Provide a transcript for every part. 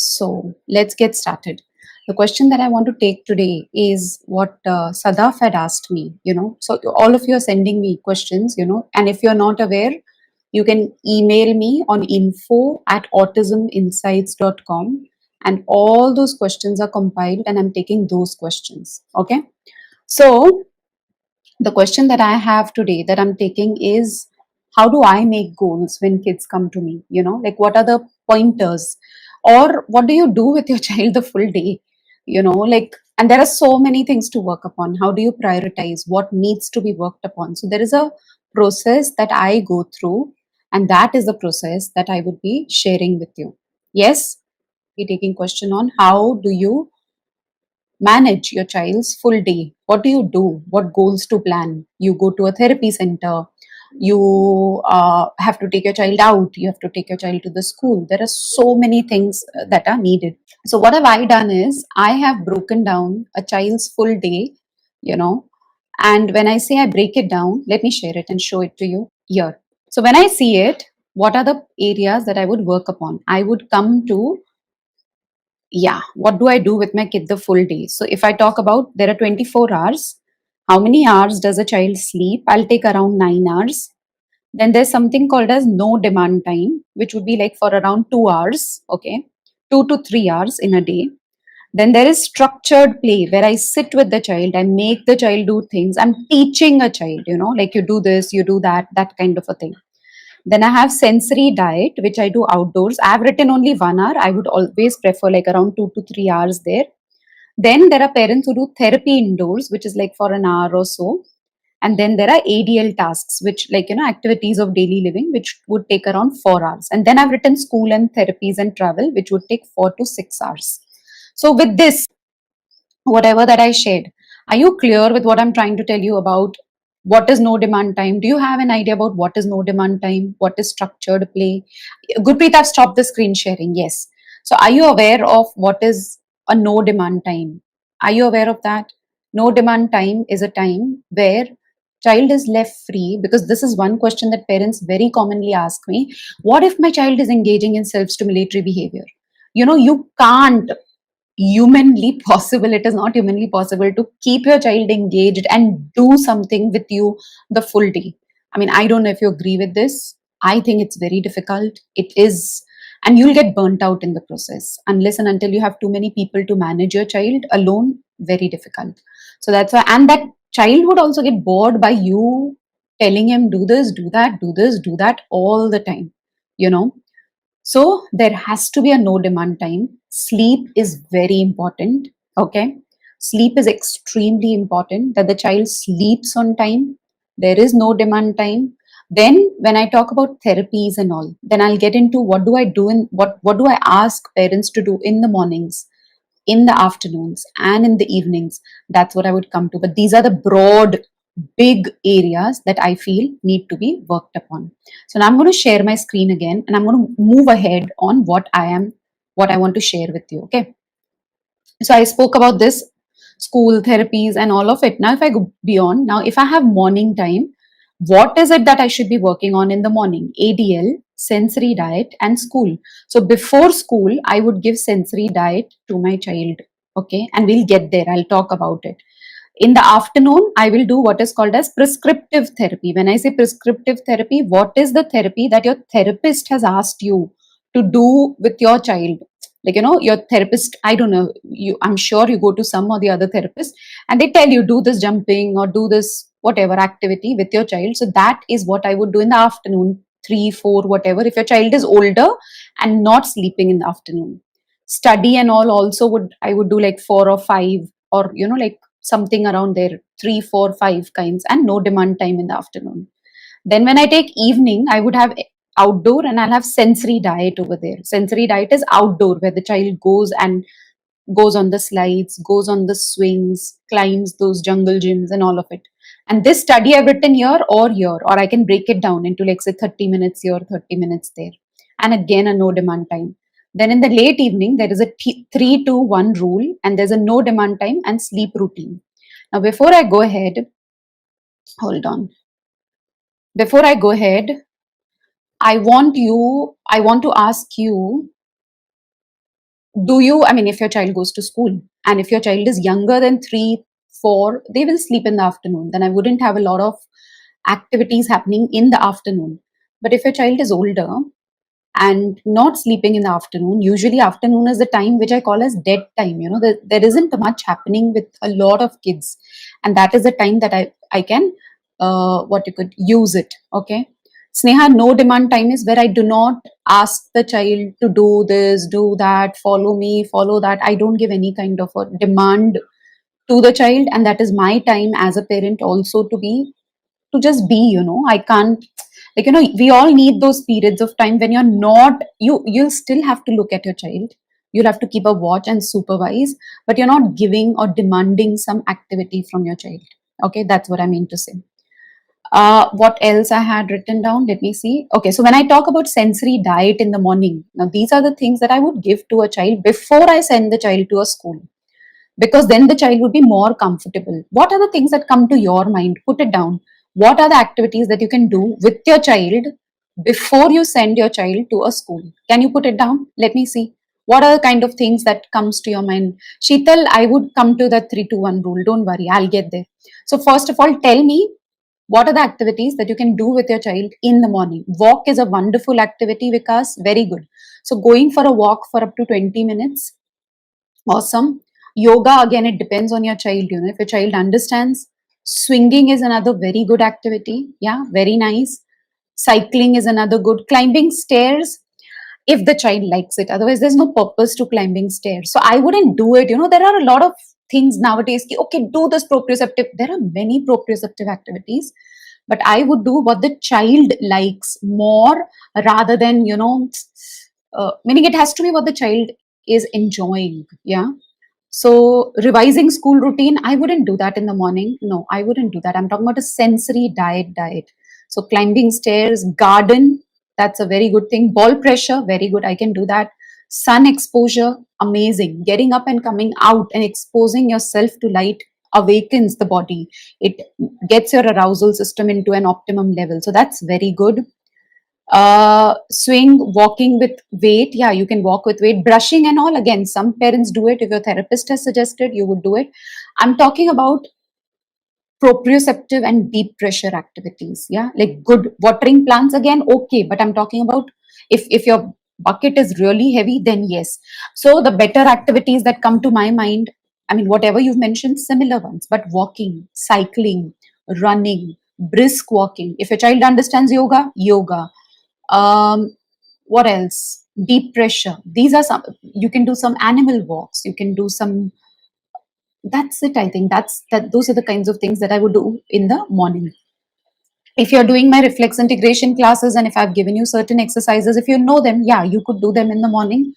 So let's get started. The question that I want to take today is what Sadaf had asked me. So all of you are sending me questions, and if you're not aware, you can email me on info@autisminsights.com, and all those questions are compiled, and I'm taking those questions. Okay. So the question that I have today that I'm taking is, how do I make goals when kids come to me? Like what are the pointers? Or what do you do with your child the full day? And there are so many things to work upon. How do you prioritize what needs to be worked upon? So there is a process that I go through, and that is the process that I would be sharing with you. Yes, be taking question on how do you manage your child's full day. What do you do? What goals to plan? You go to a therapy center. You have to take your child out. You have to take your child to the school. There are so many things that are needed. So, what have I done is I have broken down a child's full day, you know, and when I say I break it down, let me share it and show it to you here. So, when I see it, what are the areas that I would work upon? I would come to, what do I do with my kid the full day? So if I talk about, there are 24 hours. How many hours does a child sleep? I'll take around 9 hours. Then there's something called as no demand time, which would be like for around 2 hours, okay? 2 to 3 hours in a day. Then there is structured play where I sit with the child, I make the child do things. I'm teaching a child, like you do this, you do that, that kind of a thing. Then I have sensory diet, which I do outdoors. I have written only 1 hour. I would always prefer like around 2 to 3 hours there. Then there are parents who do therapy indoors, which is like for an hour or so. And then there are ADL tasks, which activities of daily living, which would take around 4 hours. And then I've written school and therapies and travel, which would take 4 to 6 hours. So with this, whatever that I shared, are you clear with what I'm trying to tell you about what is no demand time? Do you have an idea about what is no demand time? What is structured play? Gurpreet, I've stopped the screen sharing. Yes. So are you aware of what is a no demand time? Are you aware of that? No demand time is a time where child is left free, because this is one question that parents very commonly ask me. What if my child is engaging in self-stimulatory behavior? You can't humanly possible, it is not humanly possible to keep your child engaged and do something with you the full day. I mean, I don't know if you agree with this. I think it's very difficult. It is. And you'll get burnt out in the process unless and until you have too many people to manage your child alone. Very difficult. So that's why, and that child would also get bored by you telling him do this, do that, do this, do that all the time, you know so there has to be a no demand time. Sleep is very important. Okay. Sleep is extremely important, that the child sleeps on time. There is no demand time. Then when I talk about therapies and all, then I'll get into what do I do in what do I ask parents to do in the mornings, in the afternoons, and in the evenings. That's what I would come to. But these are the broad, big areas that I feel need to be worked upon. So now I'm going to share my screen again, and I'm going to move ahead on what I want to share with you. Okay. So I spoke about this school therapies and all of it. Now, if I go beyond, now if I have morning time, what is it that I should be working on in the morning? ADL, sensory diet, and school. So before school, I would give sensory diet to my child. Okay, and we'll get there. I'll talk about it. In the afternoon, I will do what is called as prescriptive therapy. When I say prescriptive therapy, what is the therapy that your therapist has asked you to do with your child? Like, your therapist, I don't know, I'm sure you go to some or the other therapist and they tell you do this jumping or do this whatever activity with your child. So that is what I would do in the afternoon, 3, 4, whatever, if your child is older and not sleeping in the afternoon. Study and all also I would do like 4 or 5, or like something around there, 3, 4, 5 kinds, and no demand time in the afternoon. Then when I take evening, I would have outdoor, and I'll have sensory diet over there. Sensory diet is outdoor, where the child goes on the slides, goes on the swings, climbs those jungle gyms and all of it. And this study I've written here or here, or I can break it down into like say 30 minutes here, 30 minutes there. And again, a no demand time. Then in the late evening, there is a 3-2-1 rule, and there's a no demand time and sleep routine. Now, before I go ahead, hold on. Before I go ahead, I want to ask you, do you, I mean, if your child goes to school and if your child is younger than 3, 4, they will sleep in the afternoon. Then I wouldn't have a lot of activities happening in the afternoon. But if your child is older and not sleeping in the afternoon, usually afternoon is the time which I call as dead time. You know, there isn't much happening with a lot of kids, and that is the time that I can what you could use it. Okay, Sneha, no demand time is where I do not ask the child to do this, do that, follow me, follow that. I don't give any kind of a demand to the child, and that is my time as a parent also to just be. You know, I can't, like, you know, we all need those periods of time when you're not, you'll still have to look at your child, you'll have to keep a watch and supervise, but you're not giving or demanding some activity from your child. Okay, that's what I mean to say. What else I had written down? Let me see. Okay, so when I talk about sensory diet in the morning, now these are the things that I would give to a child before I send the child to a school, because then the child would be more comfortable. What are the things that come to your mind? Put it down. What are the activities that you can do with your child before you send your child to a school? Can you put it down? Let me see. What are the kind of things that comes to your mind? Sheetal, I would come to the 3-2-1 rule. Don't worry, I'll get there. So first of all, tell me, what are the activities that you can do with your child in the morning? Walk is a wonderful activity because very good. So going for a walk for up to 20 minutes, awesome. Yoga, again, it depends on your child. You know, if your child understands, swinging is another very good activity. Yeah, very nice. Cycling is another good. Climbing stairs, if the child likes it. Otherwise, there's no purpose to climbing stairs. So I wouldn't do it. You know, there are a lot of things nowadays. Okay, do this proprioceptive. There are many proprioceptive activities, but I would do what the child likes more rather than, you know, meaning it has to be what the child is enjoying. Yeah. So revising school routine, I wouldn't do that in the morning. No, I wouldn't do that. I'm talking about a sensory diet. So climbing stairs, garden, that's a very good thing. Ball pressure, very good. I can do that. Sun exposure, amazing. Getting up and coming out and exposing yourself to light awakens the body. It gets your arousal system into an optimum level. So that's very good. Swing, walking with weight, yeah, you can walk with weight. Brushing and all, again, some parents do it. If your therapist has suggested, you would do it. I'm talking about proprioceptive and deep pressure activities. Yeah, like good watering plants, again, okay, but I'm talking about if your bucket is really heavy, then yes. So the better activities that come to my mind, I mean, whatever you've mentioned, similar ones, but walking, cycling, running, brisk walking. If your child understands yoga. um, what else? Deep pressure. These are some. You can do some animal walks. You can do some. That's it. I think that. Those are the kinds of things that I would do in the morning. If you're doing my reflex integration classes, and if I've given you certain exercises, if you know them, yeah, you could do them in the morning.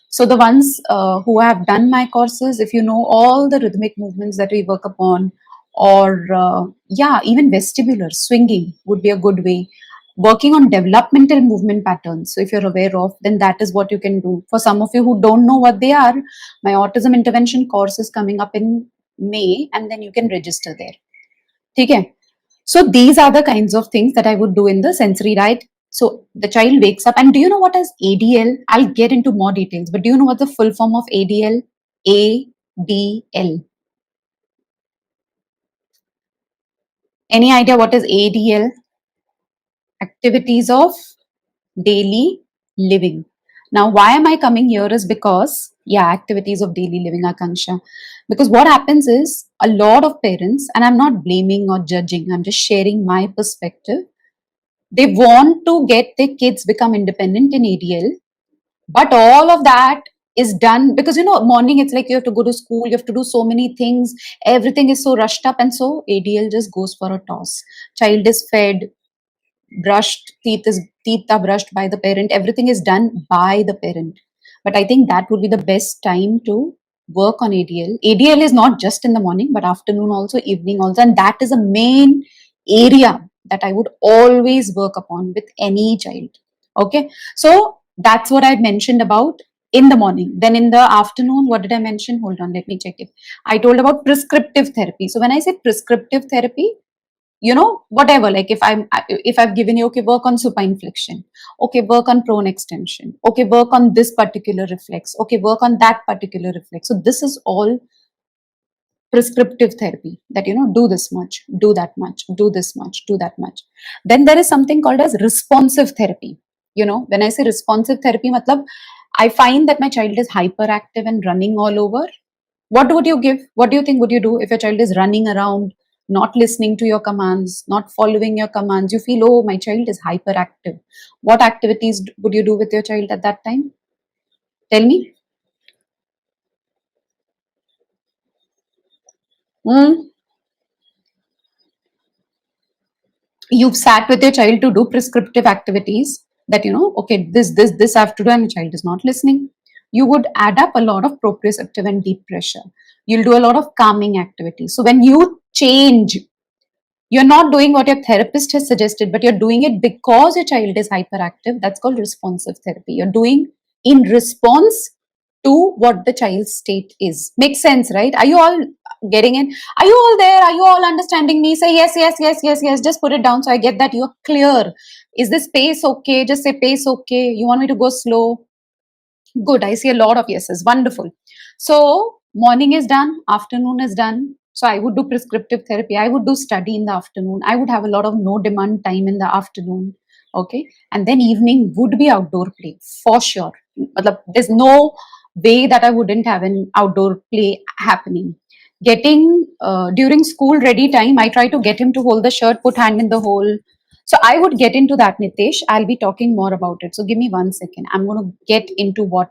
So the ones who have done my courses, if you know all the rhythmic movements that we work upon, or yeah, even vestibular swinging would be a good way. Working on developmental movement patterns. So if you're aware of, then that is what you can do. For some of you who don't know what they are, my autism intervention course is coming up in May, and then you can register there. Okay. So these are the kinds of things that I would do in the sensory diet. So the child wakes up, and do you know what is ADL? I'll get into more details, but do you know what the full form of ADL? ADL. Any idea what is ADL? Activities of daily living. Now, why am I coming here is because, yeah, activities of daily living, Akanksha. Because what happens is a lot of parents, and I'm not blaming or judging, I'm just sharing my perspective. They want to get their kids become independent in ADL, but all of that is done because, you know, morning it's like you have to go to school, you have to do so many things, everything is so rushed up, and so ADL just goes for a toss. Child is fed, brushed, teeth are brushed by the parent, everything is done by the parent. But I think that would be the best time to work on ADL is not just in the morning, but afternoon also, evening also, and that is a main area that I would always work upon with any child. Okay, so that's what I mentioned about in the morning. Then in the afternoon, what did I mention? Hold on, let me check it. I told about prescriptive therapy. So when I say prescriptive therapy, whatever, like if I've given you, okay, work on supine flexion, okay, work on prone extension, okay, work on this particular reflex, okay, work on that particular reflex. So this is all prescriptive therapy, that do this much, do that much, do this much, do that much. Then there is something called as responsive therapy. When I say responsive therapy, matlab, I find that my child is hyperactive and running all over. What would you give? What do you think would you do if your child is running around, not listening to your commands, not following your commands? You feel, oh, my child is hyperactive. What activities would you do with your child at that time? Tell me. Hmm. You've sat with your child to do prescriptive activities, that okay, this I have to do, and the child is not listening. You would add up a lot of proprioceptive and deep pressure. You'll do a lot of calming activities. So when you change, you're not doing what your therapist has suggested, but you're doing it because your child is hyperactive. That's called responsive therapy. You're doing in response to what the child's state is. Makes sense, right? Are you all getting in? Are you all there? Are you all understanding me? Say yes, yes, yes, yes, yes. Just put it down so I get that you're clear. Is this pace okay? Just say pace okay. You want me to go slow? Good. I see a lot of yeses. Wonderful. So morning is done, afternoon is done. So I would do prescriptive therapy. I would do study in the afternoon. I would have a lot of no demand time in the afternoon. Okay. And then evening would be outdoor play for sure. There's no way that I wouldn't have an outdoor play happening. Getting during school ready time, I try to get him to hold the shirt, put hand in the hole. So I would get into that, Nitesh. I'll be talking more about it. So give me 1 second. I'm going to get into what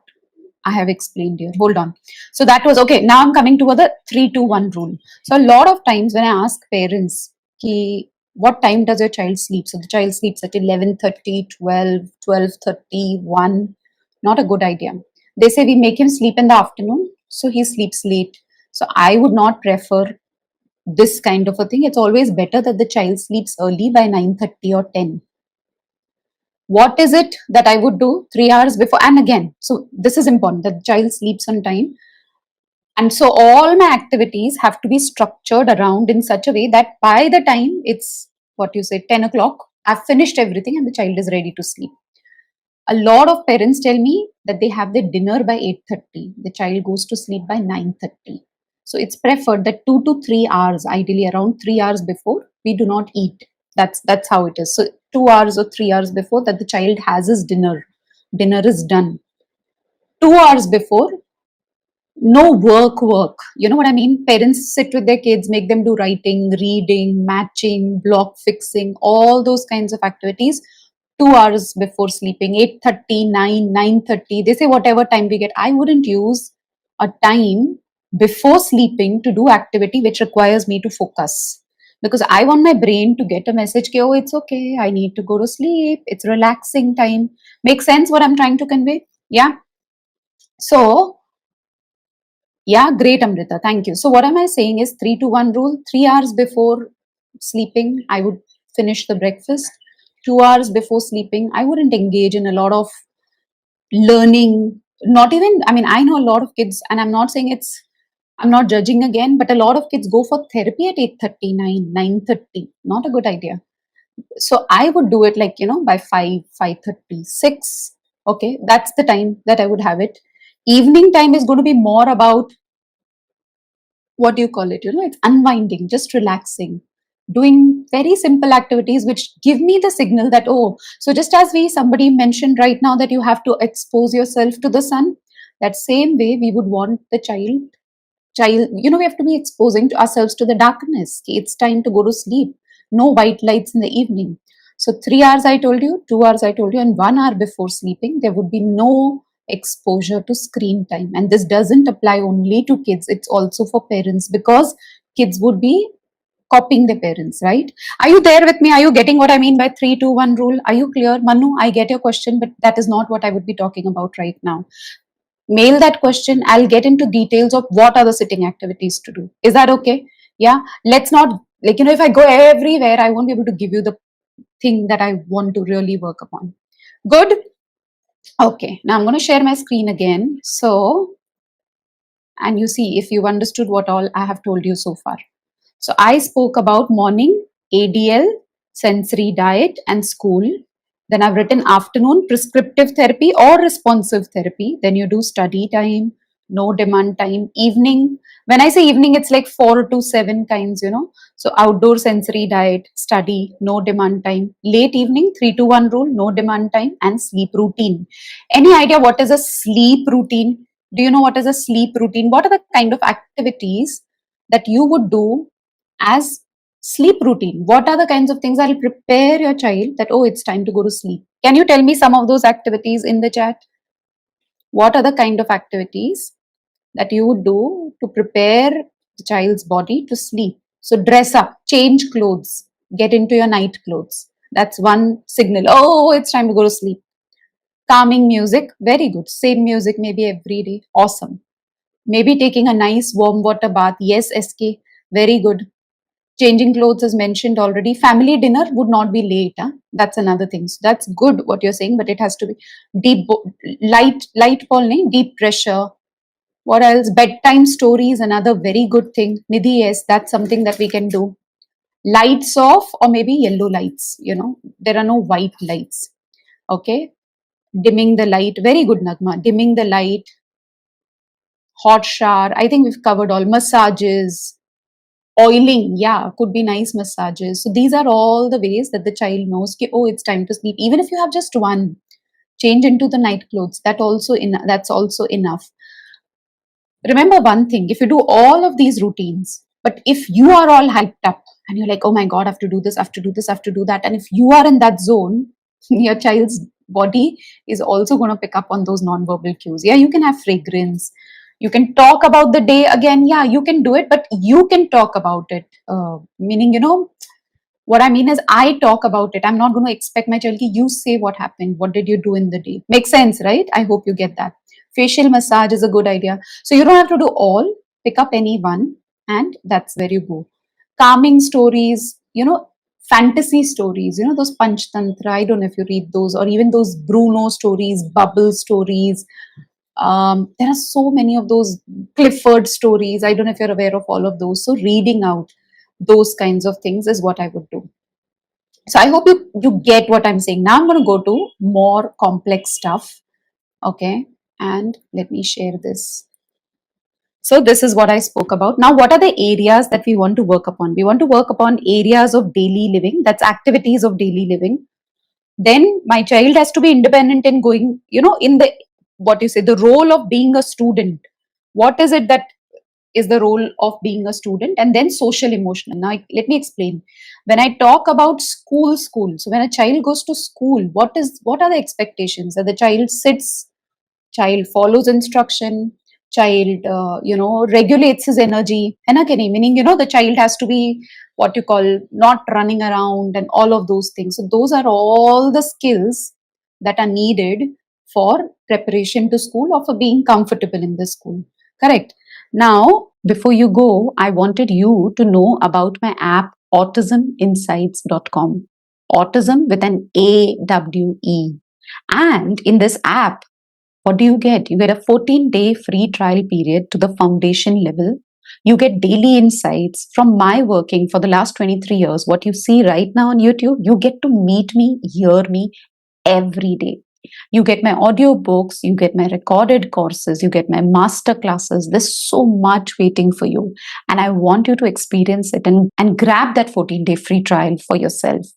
I have explained here. Hold on. So that was okay. Now I'm coming to the 3-2-1 rule. So a lot of times when I ask parents, what time does your child sleep? So the child sleeps at 11:30, 12, 12:30, 1. Not a good idea. They say we make him sleep in the afternoon, so he sleeps late. So I would not prefer this kind of a thing. It's always better that the child sleeps early by 9:30 or 10. What is it that I would do 3 hours before? And again, so this is important, that the child sleeps on time. And so all my activities have to be structured around in such a way that by the time it's what you say 10 o'clock, I've finished everything and the child is ready to sleep. A lot of parents tell me that they have their dinner by 8:30. The child goes to sleep by 9:30. So it's preferred that 2 to 3 hours, ideally around 3 hours before, we do not eat. That's how it is. So 2 hours or 3 hours before that the child has his dinner. Dinner is done. 2 hours before, no work. You know what I mean? Parents sit with their kids, make them do writing, reading, matching, block fixing, all those kinds of activities 2 hours before sleeping, 8:30, 9:30. They say whatever time we get. I wouldn't use a time before sleeping to do activity which requires me to focus. Because I want my brain to get a message, oh, it's okay, I need to go to sleep, it's relaxing time. Make sense what I'm trying to convey? Yeah. So yeah, great, Amrita. Thank you. So, what am I saying is 3-1 rule. 3 hours before sleeping, I would finish the breakfast. 2 hours before sleeping, I wouldn't engage in a lot of learning. Not even, I mean, I know a lot of kids, and I'm not judging again, but a lot of kids go for therapy at 8:30, 9:30. Not a good idea. So, I would do it like, by 5, 5:30, 6. Okay, that's the time that I would have it. Evening time is going to be more about, what do you call it, it's unwinding, just relaxing, doing very simple activities which give me the signal that, oh, so just as somebody mentioned right now that you have to expose yourself to the sun, that same way we would want the child, we have to be exposing to ourselves to the darkness. It's time to go to sleep. No white lights in the evening. So 3 hours I told you, 2 hours I told you, and 1 hour before sleeping there would be no exposure to screen time. And this doesn't apply only to kids, it's also for parents, because kids would be copying their parents, right? Are you there with me? Are you getting what I mean by 3-2-1 rule? Are you clear? Manu, I get your question, but that is not what I would be talking about right now. Mail that question. I'll get into details of what are the sitting activities to do. Is that okay? Yeah. Let's not, if I go everywhere, I won't be able to give you the thing that I want to really work upon. Good. Okay. Now I'm going to share my screen again. So, and you see if you've understood what all I have told you so far. So I spoke about morning ADL, sensory diet and school. Then I've written afternoon, prescriptive therapy or responsive therapy. Then you do study time, no demand time. Evening, when I say evening, it's like 4 to 7 kinds, So outdoor sensory diet, study, no demand time. Late evening, 3 to 1 rule, no demand time, and sleep routine. Any idea what is a sleep routine? Do you know what is a sleep routine? What are the kind of activities that you would do as sleep routine? What are the kinds of things that will prepare your child that, oh, it's time to go to sleep? Can you tell me some of those activities in the chat? What are the kind of activities that you would do to prepare the child's body to sleep? So dress up, change clothes, get into your night clothes. That's one signal. Oh, it's time to go to sleep. Calming music, very good. Same music maybe every day. Awesome. Maybe taking a nice warm water bath. Yes, SK, very good. Changing clothes is mentioned already. Family dinner would not be late. Huh? That's another thing. So that's good what you're saying, but it has to be deep, light ball, deep pressure. What else? Bedtime stories, another very good thing. Nidhi, yes, that's something that we can do. Lights off or maybe yellow lights. There are no white lights. Okay. Dimming the light. Very good, Nagma. Dimming the light. Hot shower. I think we've covered all. Massages. Oiling, yeah, could be nice massages. So these are all the ways that the child knows, oh, it's time to sleep. Even if you have just one, change into the night clothes. That's also enough. Remember one thing: if you do all of these routines, but if you are all hyped up and you're like, oh my god, I have to do this, I have to do this, I have to do that, and if you are in that zone, your child's body is also going to pick up on those non-verbal cues. Yeah, you can have fragrance. You can talk about the day again. Yeah, you can do it, but you can talk about it. Meaning, what I mean is I talk about it. I'm not going to expect my child, you say what happened. What did you do in the day? Makes sense, right? I hope you get that. Facial massage is a good idea. So you don't have to do all, pick up any one, and that's where you go. Calming stories, fantasy stories, those Panchtantra. I don't know if you read those, or even those Bruno stories, Bubble stories. There are so many of those Clifford stories. I don't know if you're aware of all of those. So reading out those kinds of things is what I would do. So I hope you get what I'm saying. Now I'm going to go to more complex stuff. Okay. And let me share this. So this is what I spoke about. Now, what are the areas that we want to work upon? We want to work upon areas of daily living. That's activities of daily living. Then my child has to be independent in going, in the, what you say, the role of being a student. What is it that is the role of being a student? And then social emotional. Now, let me explain. When I talk about school, so when a child goes to school, what are the expectations? That the child sits, child follows instruction, child regulates his energy, meaning the child has to be what you call not running around and all of those things. So those are all the skills that are needed for preparation to school or for being comfortable in the school. Correct. Now, before you go, I wanted you to know about my app autisminsights.com. Autism with an AWE. And in this app, what do you get? You get a 14-day free trial period to the foundation level. You get daily insights from my working for the last 23 years. What you see right now on YouTube, you get to meet me, hear me every day. You get my audio books, you get my recorded courses, you get my master classes. There's so much waiting for you. And I want you to experience it and grab that 14-day free trial for yourself.